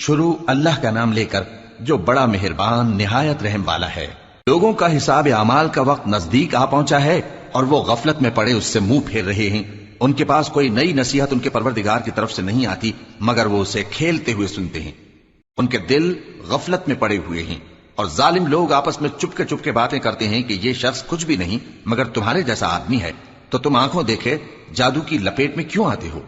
شروع اللہ کا نام لے کر جو بڑا مہربان نہایت رحم والا ہے۔ لوگوں کا حساب اعمال کا وقت نزدیک آ پہنچا ہے اور وہ غفلت میں پڑے اس سے منہ پھیر رہے ہیں۔ ان کے پاس کوئی نئی نصیحت ان کے پروردگار کی طرف سے نہیں آتی مگر وہ اسے کھیلتے ہوئے سنتے ہیں۔ ان کے دل غفلت میں پڑے ہوئے ہیں اور ظالم لوگ آپس میں چپ کے باتیں کرتے ہیں کہ یہ شخص کچھ بھی نہیں مگر تمہارے جیسا آدمی ہے، تو تم آنکھوں دیکھے جادو کی لپیٹ میں کیوں آتے ہو؟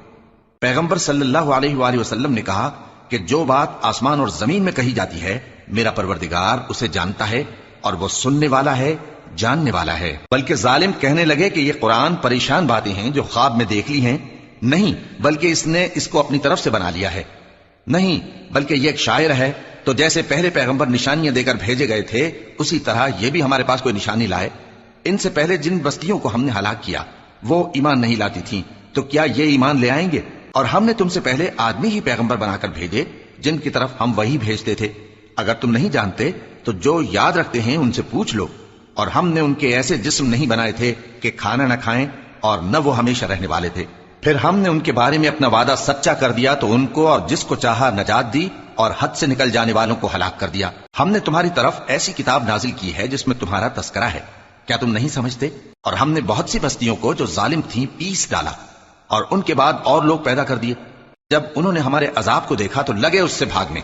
پیغمبر صلی اللہ علیہ وآلہ وسلم نے کہا کہ جو بات آسمان اور زمین میں کہی جاتی ہے میرا پروردگار اسے جانتا ہے اور وہ سننے والا ہے، جاننے والا ہے۔ بلکہ ظالم کہنے لگے کہ یہ قرآن پریشان باتیں ہیں جو خواب میں دیکھ لی ہیں، نہیں بلکہ اس نے اس کو اپنی طرف سے بنا لیا ہے، نہیں بلکہ یہ ایک شاعر ہے۔ تو جیسے پہلے پیغمبر نشانیاں دے کر بھیجے گئے تھے اسی طرح یہ بھی ہمارے پاس کوئی نشانی لائے۔ ان سے پہلے جن بستیوں کو ہم نے ہلاک کیا وہ ایمان نہیں لاتی تھیں، تو کیا یہ ایمان لے آئیں گے؟ اور ہم نے تم سے پہلے آدمی ہی پیغمبر بنا کر بھیجے جن کی طرف ہم وہی بھیجتے تھے۔ اگر تم نہیں جانتے تو جو یاد رکھتے ہیں ان سے پوچھ لو۔ اور ہم نے ان کے ایسے جسم نہیں بنائے تھے کہ کھانا نہ کھائیں اور نہ وہ ہمیشہ رہنے والے تھے۔ پھر ہم نے ان کے بارے میں اپنا وعدہ سچا کر دیا تو ان کو اور جس کو چاہا نجات دی اور حد سے نکل جانے والوں کو ہلاک کر دیا۔ ہم نے تمہاری طرف ایسی کتاب نازل کی ہے جس میں تمہارا تذکرہ ہے، کیا تم نہیں سمجھتے؟ اور ہم نے بہت سی بستیوں کو جو ظالم تھیں پیس ڈالا اور ان کے بعد اور لوگ پیدا کر دیے۔ جب انہوں نے ہمارے عذاب کو دیکھا تو لگے اس سے بھاگنے۔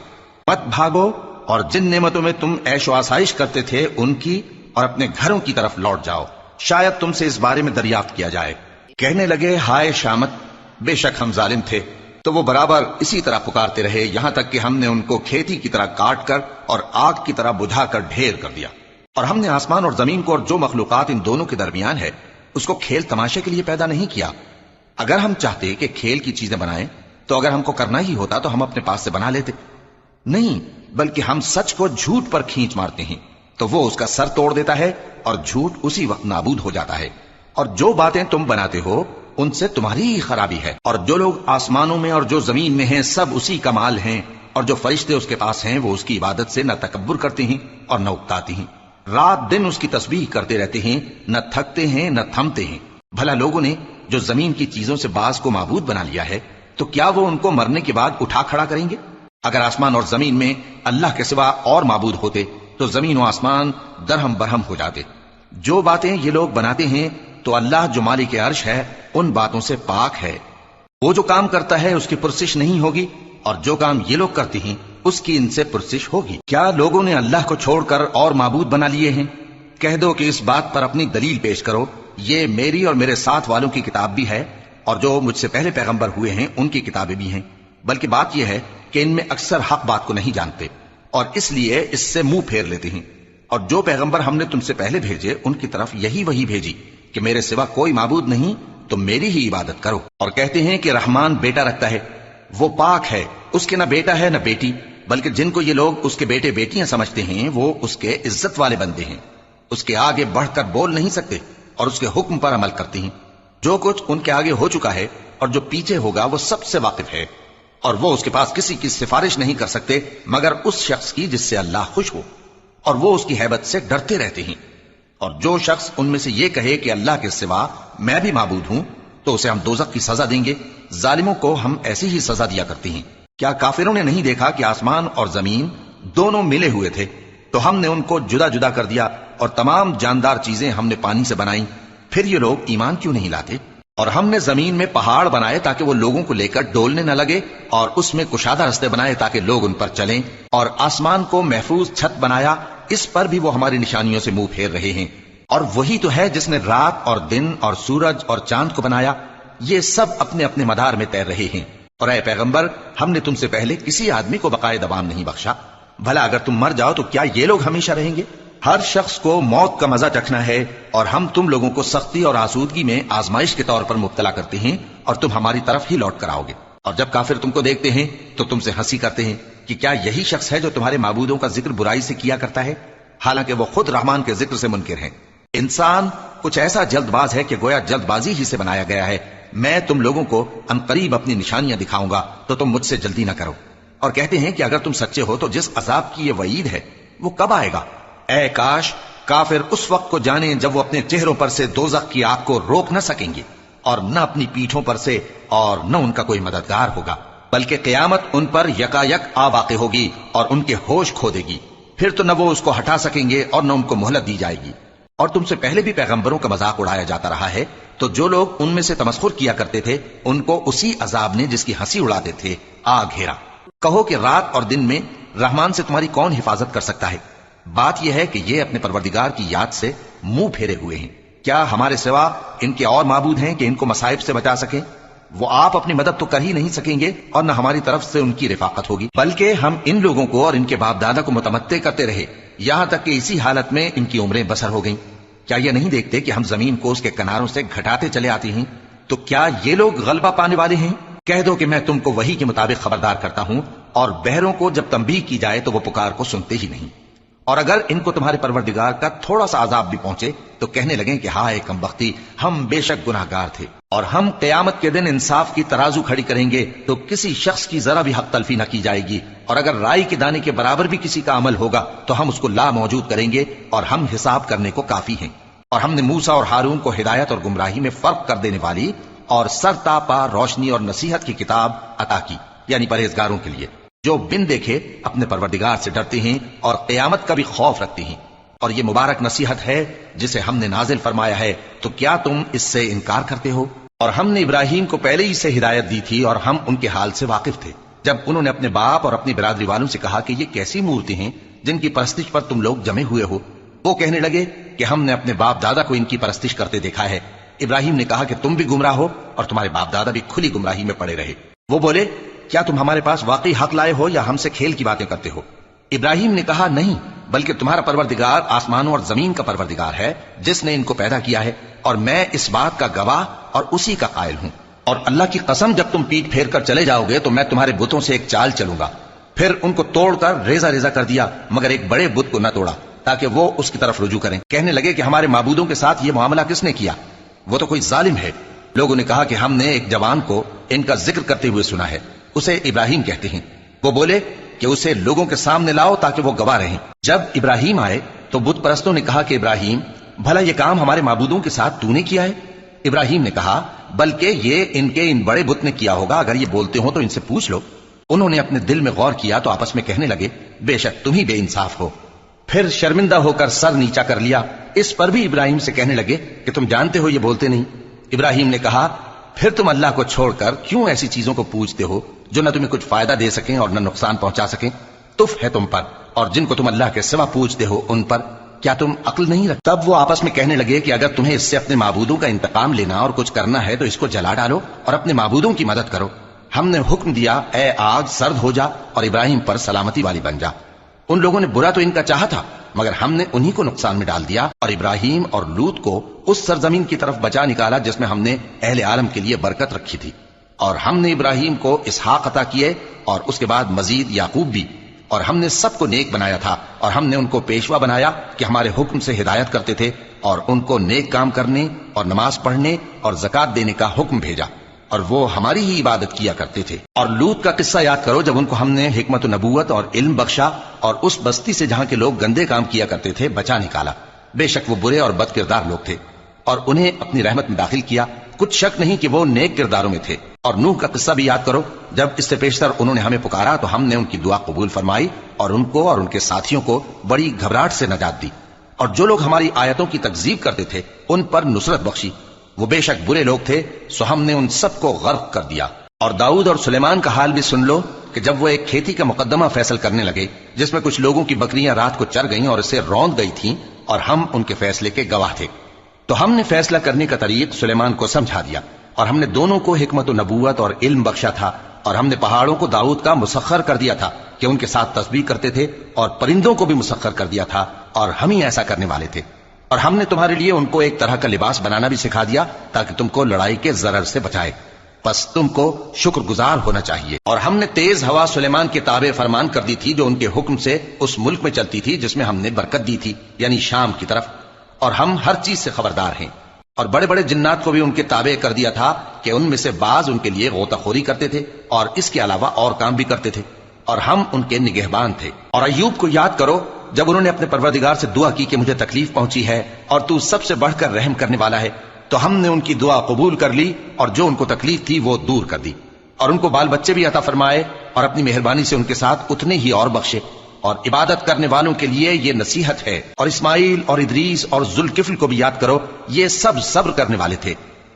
مت بھاگو اور جن نعمتوں میں تم عیش و آسائش کرتے تھے ان کی اور اپنے گھروں کی طرف لوٹ جاؤ، شاید تم سے اس بارے میں دریافت کیا جائے۔ کہنے لگے ہائے شامت، بے شک ہم ظالم تھے۔ تو وہ برابر اسی طرح پکارتے رہے یہاں تک کہ ہم نے ان کو کھیتی کی طرح کاٹ کر اور آگ کی طرح بجھا کر ڈھیر کر دیا۔ اور ہم نے آسمان اور زمین کو اور جو مخلوقات ان دونوں کے درمیان ہے اس کو کھیل تماشے کے لیے پیدا نہیں کیا۔ اگر ہم چاہتے کہ کھیل کی چیزیں بنائیں تو اگر ہم کو کرنا ہی ہوتا تو ہم اپنے پاس سے بنا لیتے، نہیں بلکہ ہم سچ کو جھوٹ پر کھینچ مارتے ہیں تو وہ اس کا سر توڑ دیتا ہے اور جھوٹ اسی وقت نابود ہو جاتا ہے۔ اور جو باتیں تم بناتے ہو ان سے تمہاری ہی خرابی ہے۔ اور جو لوگ آسمانوں میں اور جو زمین میں ہیں سب اسی کا مال ہیں، اور جو فرشتے اس کے پاس ہیں وہ اس کی عبادت سے نہ تکبر کرتے ہیں اور نہ اکتاتے ہیں، رات دن اس کی تسبیح کرتے رہتے ہیں، نہ تھکتے ہیں نہ تھمتے ہیں۔ بھلا لوگوں نے جو زمین کی چیزوں سے بعض کو معبود بنا لیا ہے تو کیا وہ ان کو مرنے کے بعد اٹھا کھڑا کریں گے؟ اگر آسمان اور زمین میں اللہ کے سوا اور معبود ہوتے تو زمین و آسمان درہم برہم ہو جاتے۔ جو باتیں یہ لوگ بناتے ہیں تو اللہ جو مالک عرش ہے ان باتوں سے پاک ہے۔ وہ جو کام کرتا ہے اس کی پرسش نہیں ہوگی اور جو کام یہ لوگ کرتے ہیں اس کی ان سے پرسش ہوگی۔ کیا لوگوں نے اللہ کو چھوڑ کر اور معبود بنا لیے ہیں؟ کہہ دو کہ اس بات پر اپنی دلیل پیش کرو، یہ میری اور میرے ساتھ والوں کی کتاب بھی ہے اور جو مجھ سے پہلے پیغمبر ہوئے ہیں ان کی کتابیں بھی ہیں۔ بلکہ بات یہ ہے کہ ان میں اکثر حق بات کو نہیں جانتے اور اس لیے اس سے منہ پھیر لیتے ہیں۔ اور جو پیغمبر ہم نے تم سے پہلے بھیجے ان کی طرف یہی وہی بھیجی کہ میرے سوا کوئی معبود نہیں تو میری ہی عبادت کرو۔ اور کہتے ہیں کہ رحمان بیٹا رکھتا ہے، وہ پاک ہے، اس کے نہ بیٹا ہے نہ بیٹی، بلکہ جن کو یہ لوگ اس کے بیٹے بیٹیاں سمجھتے ہیں وہ اس کے عزت والے بندے ہیں، اس کے آگے بڑھ کر بول نہیں سکتے اور اس کے حکم پر عمل کرتے ہیں۔ جو کچھ ان کے آگے ہو چکا ہے اور جو پیچھے ہوگا وہ سب سے واقف ہے، اور وہ اس کے پاس کسی کی سفارش نہیں کر سکتے مگر اس شخص کی جس سے اللہ خوش ہو، اور وہ اس کی ہیبت سے ڈرتے رہتے ہیں۔ اور جو شخص ان میں سے یہ کہے کہ اللہ کے سوا میں بھی معبود ہوں تو اسے ہم دوزخ کی سزا دیں گے۔ ظالموں کو ہم ایسی ہی سزا دیا کرتے ہیں۔ کیا کافروں نے نہیں دیکھا کہ آسمان اور زمین دونوں ملے ہوئے تھے تو ہم نے ان کو جدا جدا کر دیا اور تمام جاندار چیزیں ہم نے پانی سے بنائیں، پھر یہ لوگ ایمان کیوں نہیں لاتے؟ اور ہم نے زمین میں پہاڑ بنائے تاکہ وہ لوگوں کو لے کر ڈولنے نہ لگے، اور اس میں کشادہ رستے بنائے تاکہ لوگ ان پر چلیں، اور آسمان کو محفوظ چھت بنایا، اس پر بھی وہ ہماری نشانیوں سے منہ پھیر رہے ہیں۔ اور وہی تو ہے جس نے رات اور دن اور سورج اور چاند کو بنایا، یہ سب اپنے اپنے مدار میں تیر رہے ہیں۔ اور اے پیغمبر ہم نے تم سے پہلے کسی آدمی کو بقائے دوام نہیں بخشا، بھلا اگر تم مر جاؤ تو کیا یہ لوگ ہمیشہ رہیں گے؟ ہر شخص کو موت کا مزہ چکھنا ہے، اور ہم تم لوگوں کو سختی اور آسودگی میں آزمائش کے طور پر مبتلا کرتے ہیں اور تم ہماری طرف ہی لوٹ کر آؤ گے۔ اور جب کافر تم کو دیکھتے ہیں تو تم سے ہنسی کرتے ہیں کہ کیا یہی شخص ہے جو تمہارے معبودوں کا ذکر برائی سے کیا کرتا ہے، حالانکہ وہ خود رحمان کے ذکر سے منکر ہیں۔ انسان کچھ ایسا جلد باز ہے کہ گویا جلد بازی ہی سے بنایا گیا ہے۔ میں تم لوگوں کو عنقریب اپنی نشانیاں دکھاؤں گا تو تم مجھ سے جلدی نہ کرو۔ اور کہتے ہیں کہ اگر تم سچے ہو تو جس عذاب کی یہ وعید ہے وہ کب آئے گا؟ اے کاش کافر اس وقت کو جانیں جب وہ اپنے چہروں پر سے دوزخ کی آگ کو روک نہ سکیں گے اور نہ اپنی پیٹھوں پر سے، اور نہ ان کا کوئی مددگار ہوگا۔ بلکہ قیامت ان پر یکایک آ واقع ہوگی اور ان کے ہوش کھو دے گی، پھر تو نہ وہ اس کو ہٹا سکیں گے اور نہ ان کو مہلت دی جائے گی۔ اور تم سے پہلے بھی پیغمبروں کا مذاق اڑایا جاتا رہا ہے، تو جو لوگ ان میں سے تمسخر کیا کرتے تھے ان کو اسی عذاب نے جس کی ہنسی اڑاتے تھے آ گھیرا۔ کہو کہ رات اور دن میں رحمان سے تمہاری کون حفاظت کر سکتا ہے؟ بات یہ ہے کہ یہ اپنے پروردگار کی یاد سے منہ پھیرے ہوئے ہیں۔ کیا ہمارے سوا ان کے اور معبود ہیں کہ ان کو مصائب سے بچا سکیں؟ وہ آپ اپنی مدد تو کر ہی نہیں سکیں گے اور نہ ہماری طرف سے ان کی رفاقت ہوگی، بلکہ ہم ان لوگوں کو اور ان کے باپ دادا کو متمتع کرتے رہے یہاں تک کہ اسی حالت میں ان کی عمریں بسر ہو گئیں۔ کیا یہ نہیں دیکھتے کہ ہم زمین کو اس کے کناروں سے گھٹاتے چلے آتے ہیں؟ تو کیا یہ لوگ غلبہ پانے والے ہیں؟ کہہ دو کہ میں تم کو وحی کے مطابق خبردار کرتا ہوں، اور بہروں کو جب تنبیہ کی جائے تو وہ پکار کو سنتے ہی نہیں۔ اور اگر ان کو تمہارے پروردگار کا تھوڑا سا عذاب بھی پہنچے تو کہنے لگیں کہ ہائے کم بختی، ہم بے شک گناہگار تھے۔ اور ہم قیامت کے دن انصاف کی ترازو کھڑی کریں گے تو کسی شخص کی ذرا بھی حق تلفی نہ کی جائے گی، اور اگر رائی کے دانے کے برابر بھی کسی کا عمل ہوگا تو ہم اس کو لا موجود کریں گے، اور ہم حساب کرنے کو کافی ہیں۔ اور ہم نے موسیٰ اور ہارون کو ہدایت اور گمراہی میں فرق کر دینے والی اور سر تا پا روشنی اور نصیحت کی کتاب عطا کی، یعنی پرہیزگاروں کے لیے جو بن دیکھے اپنے پروردگار سے ڈرتے ہیں اور قیامت کا بھی خوف رکھتے ہیں۔ اور یہ مبارک نصیحت ہے جسے ہم نے نازل فرمایا ہے، تو کیا تم اس سے انکار کرتے ہو؟ اور ہم نے ابراہیم کو پہلے ہی سے ہدایت دی تھی اور ہم ان کے حال سے واقف تھے، جب انہوں نے اپنے باپ اور اپنی برادری والوں سے کہا کہ یہ کیسی مورتی ہیں جن کی پرستش پر تم لوگ جمے ہوئے ہو؟ وہ کہنے لگے کہ ہم نے اپنے باپ دادا کو ان کی پرستش کرتے دیکھا ہے۔ ابراہیم نے کہا کہ تم بھی گمراہ ہو اور تمہارے باپ دادا بھی کھلی گمراہی میں پڑے رہے۔ وہ بولے کیا تم ہمارے پاس واقعی حق لائے ہو یا ہم سے کھیل کی باتیں کرتے ہو؟ ابراہیم نے کہا نہیں، بلکہ تمہارا پروردگار آسمانوں اور زمین کا پروردگار ہے جس نے ان کو پیدا کیا ہے، اور میں اس بات کا گواہ اور اسی کا قائل ہوں۔ اور اللہ کی قسم جب تم پیٹ پھیر کر چلے جاؤ گے تو میں تمہارے بتوں سے ایک چال چلوں گا۔ پھر ان کو توڑ کر ریزہ ریزہ کر دیا، مگر ایک بڑے بت کو نہ توڑا تاکہ وہ اس کی طرف رجوع کریں۔ کہنے لگے کہ ہمارے معبودوں کے ساتھ یہ معاملہ کس نے کیا؟ وہ تو کوئی ظالم ہے۔ لوگوں نے کہا کہ ہم نے ایک جوان کو ان کا ذکر کرتے ہوئے سنا ہے، اسے ابراہیم کہتے ہیں۔ وہ بولے کہ اسے لوگوں کے سامنے لاؤ تاکہ وہ گواہ رہیں۔ جب ابراہیم آئے تو بت پرستوں نے کہا کہ ابراہیم، بھلا یہ کام ہمارے معبودوں کے ساتھ تو نے کیا ہے؟ ابراہیم نے کہا بلکہ یہ ان بڑے بت نے کیا ہوگا، اگر یہ بولتے ہو تو ان سے پوچھ لو۔ انہوں نے اپنے دل میں غور کیا تو آپس میں کہنے لگے بے شک تم ہی بے انصاف ہو۔ پھر شرمندہ ہو کر سر نیچا کر لیا۔ اس پر بھی ابراہیم سے کہنے لگے کہ تم جانتے ہو یہ بولتے نہیں۔ ابراہیم نے کہا پھر تم اللہ کو چھوڑ کر کیوں ایسی چیزوں کو پوجتے ہو جو نہ تمہیں کچھ فائدہ دے سکیں اور نہ نقصان پہنچا سکیں؟ تف ہے تم پر اور جن کو تم اللہ کے سوا پوجتے ہو ان پر، کیا تم عقل نہیں رکھتے؟ تب وہ آپس میں کہنے لگے کہ اگر تمہیں اس سے اپنے معبودوں کا انتقام لینا اور کچھ کرنا ہے تو اس کو جلا ڈالو اور اپنے معبودوں کی مدد کرو۔ ہم نے حکم دیا اے آگ سرد ہو جا اور ابراہیم پر سلامتی والی بن جا۔ ان لوگوں نے برا تو ان کا چاہا تھا، مگر ہم نے انہی کو نقصان میں ڈال دیا اور ابراہیم اور لوط کو اس سرزمین کی طرف بچا نکالا جس میں ہم نے اہل عالم کے لیے برکت رکھی تھی۔ اور ہم نے ابراہیم کو اسحاق عطا کیے اور اس کے بعد مزید یعقوب بھی، اور ہم نے سب کو نیک بنایا تھا، اور ہم نے ان کو پیشوا بنایا کہ ہمارے حکم سے ہدایت کرتے تھے، اور ان کو نیک کام کرنے اور نماز پڑھنے اور زکوٰۃ دینے کا حکم بھیجا، اور وہ ہماری ہی عبادت کیا کرتے تھے۔ اور لوط کا قصہ یاد کرو جب ان کو ہم نے حکمت و نبوت اور علم بخشا اور اس بستی سے جہاں کے لوگ گندے کام کیا کرتے تھے بچا نکالا۔ بے شک وہ برے اور بد کردار لوگ تھے، اور انہیں اپنی رحمت میں داخل کیا، کچھ شک نہیں کہ وہ نیک کرداروں میں تھے۔ اور نوح کا قصہ بھی یاد کرو جب اس سے پیشتر انہوں نے ہمیں پکارا تو ہم نے ان کی دعا قبول فرمائی اور ان کو اور ان کے ساتھیوں کو بڑی گھبراہٹ سے نجات دی، اور جو لوگ ہماری آیتوں کی تکذیب کرتے تھے ان پر نصرت بخشی۔ وہ بے شک برے لوگ تھے سو ہم نے ان سب کو غرق کر دیا۔ اور داؤد اور سلیمان کا حال بھی سن لو کہ جب وہ ایک کھیتی کا مقدمہ فیصل کرنے لگے جس میں کچھ لوگوں کی بکریاں رات کو چر گئیں اور اسے روند گئی تھیں، اور ہم ان کے فیصلے کے گواہ تھے، تو ہم نے فیصلہ کرنے کا طریق سلیمان کو سمجھا دیا، اور ہم نے دونوں کو حکمت و نبوت اور علم بخشا تھا، اور ہم نے پہاڑوں کو داؤد کا مسخر کر دیا تھا کہ ان کے ساتھ تسبیح کرتے تھے، اور پرندوں کو بھی مسخر کر دیا تھا، اور ہم ہی ایسا کرنے والے تھے۔ اور ہم نے تمہارے لیے ان کو ایک طرح کا لباس بنانا بھی سکھا دیا تاکہ تم کو لڑائی کے ضرر سے بچائے، پس تم کو شکر گزار ہونا چاہیے۔ اور ہم نے تیز ہوا سلیمان کے تابع فرمان کر دی تھی جو ان کے حکم سے اس ملک میں چلتی تھی جس میں ہم نے برکت دی تھی، یعنی شام کی طرف، اور ہم ہر چیز سے خبردار ہیں۔ اور بڑے بڑے جنات کو بھی ان کے تابع کر دیا تھا کہ ان میں سے بعض ان کے لیے غوطہ خوری کرتے تھے اور اس کے علاوہ اور کام بھی کرتے تھے، اور ہم ان کے نگہبان تھے۔ اور ایوب کو یاد کرو جب انہوں نے اپنے پروردگار سے دعا کی کہ مجھے تکلیف پہنچی ہے اور تو سب سے بڑھ کر رحم کرنے والا ہے، تو ہم نے ان کی دعا قبول کر لی اور جو ان کو تکلیف تھی وہ دور کر دی۔ اور ان کو بال بچے بھی عطا فرمائے اور اپنی مہربانی سے ان کے ساتھ اتنے ہی اور بخشے۔ اور عبادت کرنے والوں کے لیے یہ نصیحت ہے۔ اور اسماعیل اور ادریس اور ذوالکفل کو بھی یاد کرو، یہ سب صبر کرنے والے تھے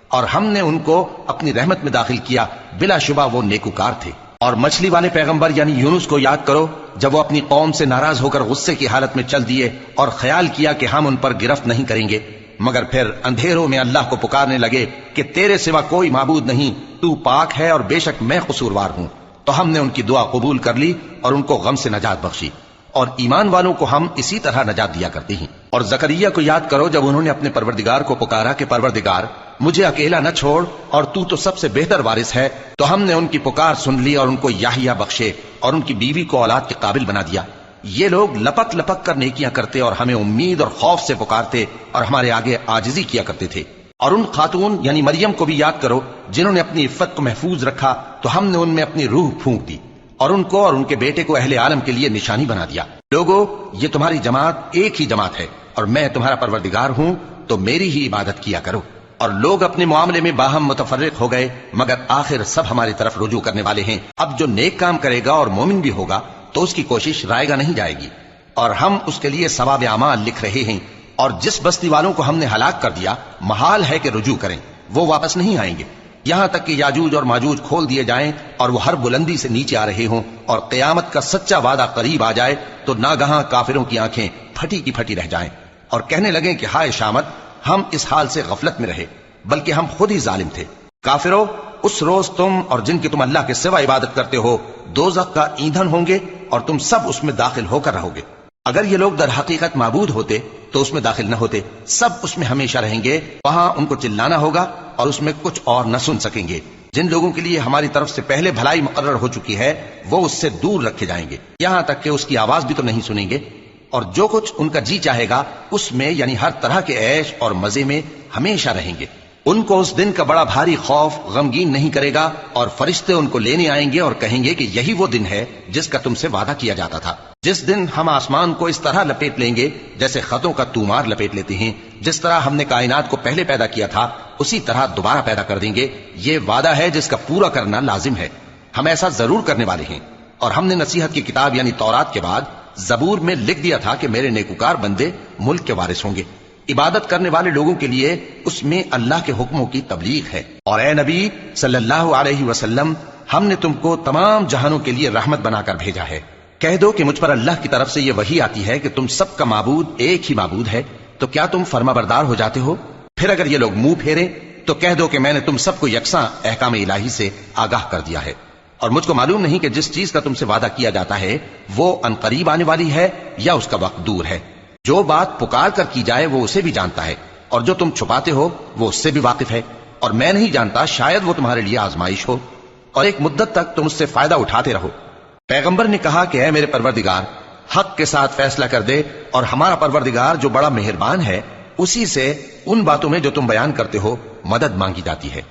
اور ہم نے ان کو اپنی رحمت میں داخل کیا، بلا شبہ وہ نیکوکار تھے۔ اور مچھلی والے پیغمبر یعنی یونس کو یاد کرو، جب وہ اپنی قوم سے ناراض ہو کر غصے کی حالت میں چل دیے اور خیال کیا کہ ہم ان پر گرفت نہیں کریں گے، مگر پھر اندھیروں میں اللہ کو پکارنے لگے کہ تیرے سوا کوئی معبود نہیں، تو پاک ہے اور بے شک میں قصوروار ہوں، تو ہم نے ان کی دعا قبول کر لی اور ان کو غم سے نجات بخشی۔ اور ایمان والوں کو ہم اسی طرح نجات دیا کرتے ہیں۔ اور زکریا کو یاد کرو، جب انہوں نے اپنے پروردگار کو پکارا کہ پروردگار مجھے اکیلا نہ چھوڑ اور تو سب سے بہتر وارث ہے، تو ہم نے ان کی پکار سن لی اور ان کو یحییٰ بخشے اور ان کی بیوی کو اولاد کے قابل بنا دیا۔ یہ لوگ لپک لپک کر نیکیاں کرتے اور ہمیں امید اور خوف سے پکارتے اور ہمارے آگے عاجزی کیا کرتے تھے۔ اور ان خاتون یعنی مریم کو بھی یاد کرو جنہوں نے اپنی عفت کو محفوظ رکھا، تو ہم نے ان میں اپنی روح پھونک دی اور ان کو اور ان کے بیٹے کو اہل عالم کے لیے نشانی بنا دیا۔ لوگو، یہ تمہاری جماعت ایک ہی جماعت ہے اور میں تمہارا پروردگار ہوں، تو میری ہی عبادت کیا کرو۔ اور لوگ اپنے معاملے میں باہم متفرق ہو گئے، مگر آخر سب ہماری طرف رجوع کرنے والے ہیں۔ اب جو نیک کام کرے گا اور مومن بھی ہوگا تو اس کی کوشش رائے گا نہیں جائے گی، اور ہم اس کے لیے ثواب اعمال لکھ رہے ہیں۔ اور جس بستی والوں کو ہم نے ہلاک کر دیا، محال ہے کہ رجوع کریں، وہ واپس نہیں آئیں گے، یہاں تک کہ یاجوج اور ماجوج کھول دیے جائیں اور وہ ہر بلندی سے نیچے آ رہے ہوں اور قیامت کا سچا وعدہ قریب آ جائے، تو ناگہاں کافروں کی آنکھیں پھٹی کی پھٹی رہ جائیں اور کہنے لگیں کہ ہائے شامت، ہم اس حال سے غفلت میں رہے، بلکہ ہم خود ہی ظالم تھے۔ کافرو، اس روز تم اور جن کی تم اللہ کے سوا عبادت کرتے ہو دوزخ کا ایندھن ہوں گے اور تم سب اس میں داخل ہو کر رہو گے۔ اگر یہ لوگ در حقیقت معبود ہوتے تو اس میں داخل نہ ہوتے، سب اس میں ہمیشہ رہیں گے، وہاں ان کو چلانا ہوگا اور اس میں کچھ اور نہ سن سکیں گے۔ جن لوگوں کے لیے ہماری طرف سے پہلے بھلائی مقرر ہو چکی ہے وہ اس سے دور رکھے جائیں گے، یہاں تک کہ اس کی آواز بھی تو نہیں سنیں گے۔ اور جو کچھ ان کا جی چاہے گا اس میں یعنی ہر طرح کے عیش اور مزے میں ہمیشہ رہیں گے۔ ان کو اس دن کا بڑا بھاری خوف غمگین نہیں کرے گا، اور فرشتے ان کو لینے آئیں گے اور کہیں گے کہ یہی وہ دن ہے جس کا تم سے وعدہ کیا جاتا تھا، جس دن ہم آسمان کو اس طرح لپیٹ لیں گے جیسے خطوں کا تومار لپیٹ لیتے ہیں، جس طرح ہم نے کائنات کو پہلے پیدا کیا تھا اسی طرح دوبارہ پیدا کر دیں گے۔ یہ وعدہ ہے جس کا پورا کرنا لازم ہے، ہم ایسا ضرور کرنے والے ہیں۔ اور ہم نے نصیحت کی کتاب یعنی تورات کے بعد زبور میں لکھ دیا تھا کہ میرے نیکوکار بندے ملک کے وارث ہوں گے۔ عبادت کرنے والے لوگوں کے لیے اس میں اللہ کے حکموں کی تبلیغ ہے۔ اور اے نبی صلی اللہ علیہ وسلم، ہم نے تم کو تمام جہانوں کے لیے رحمت بنا کر بھیجا ہے۔ کہہ دو کہ مجھ پر اللہ کی طرف سے یہ وحی آتی ہے کہ تم سب کا معبود ایک ہی معبود ہے، تو کیا تم فرما بردار ہو جاتے ہو؟ پھر اگر یہ لوگ منہ پھیرے تو کہہ دو کہ میں نے تم سب کو یکساں احکام الہی سے آگاہ کر دیا ہے، اور مجھ کو معلوم نہیں کہ جس چیز کا تم سے وعدہ کیا جاتا ہے وہ عنقریب آنے والی ہے یا اس کا وقت دور ہے۔ جو بات پکار کر کی جائے وہ اسے بھی جانتا ہے، اور جو تم چھپاتے ہو وہ اس سے بھی واقف ہے، اور میں نہیں جانتا، شاید وہ تمہارے لیے آزمائش ہو اور ایک مدت تک تم اس سے فائدہ اٹھاتے رہو۔ پیغمبر نے کہا کہ اے میرے پروردگار، حق کے ساتھ فیصلہ کر دے، اور ہمارا پروردگار جو بڑا مہربان ہے اسی سے ان باتوں میں جو تم بیان کرتے ہو مدد مانگی جاتی ہے۔